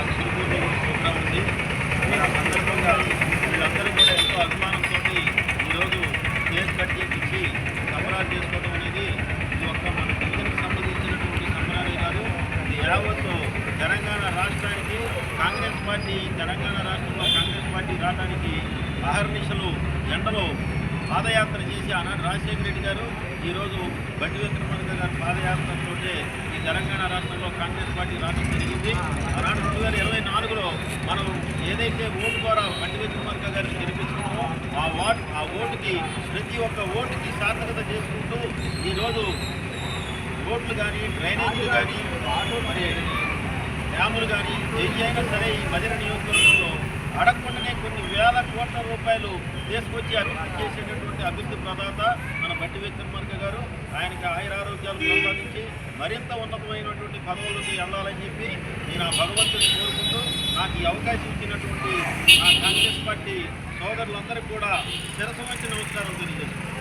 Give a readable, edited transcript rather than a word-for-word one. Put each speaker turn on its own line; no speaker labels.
నాకు సిరుపూర్లో ప్రోగ్రాం ఉంది. ఆ సందర్భంగా వీళ్ళందరూ కూడా ఎంతో అభిమానంతో ఈరోజు కేసు కట్ చేయించి సంబరాలు చేసుకోవడం అనేది ఇది ఒక్క మన ప్రజలకు సంబంధించినటువంటి సంబరాలే కాదు, ఇది యావత్తు తెలంగాణ రాష్ట్రానికి కాంగ్రెస్ పార్టీ తెలంగాణ రాష్ట్రంలో కాంగ్రెస్ పార్టీ రావడానికి అహర్నిశలు ఎండలో పాదయాత్ర చేసి ఆనాడు రాజశేఖర రెడ్డి గారు ఈరోజు బండి విక్రమార్క గారి పాదయాత్రతో ఈ తెలంగాణ రాష్ట్రంలో కాంగ్రెస్ పార్టీ రావడం జరిగింది. ఆనాడు 2024లో మనం ఏదైతే ఓటు ద్వారా బండి విక్రమార్క గారిని గెలిపించుకున్నామో ఆ ఓటుకి ప్రతి ఒక్క ఓటుకి సార్థకత చేసుకుంటూ ఈరోజు రోడ్లు కానీ డ్రైనేజీలు కానీ మరి డ్యాములు కానీ ఏది అయినా సరే ఈ మదిర నియోజకవర్గంలో అడగకుండానే కొన్ని వేల కోట్ల రూపాయలు తీసుకొచ్చి అభివృద్ధి చేసేటటువంటి అభివృద్ధి ప్రదాత మన బండి విక్రమార్క గారు. ఆయనకి ఆయురారోగ్యాలు ప్రసాదించి మరింత ఉన్నతమైనటువంటి పదవులకు వెళ్ళాలని చెప్పి నేను ఆ భగవంతుని కోరుకుంటూ నాకు ఈ అవకాశం ఇచ్చినటువంటి నా కాంగ్రెస్ పార్టీ సోదరులందరికీ కూడా శిరస్సు వంచి నమస్కారం తెలియజేస్తున్నాను.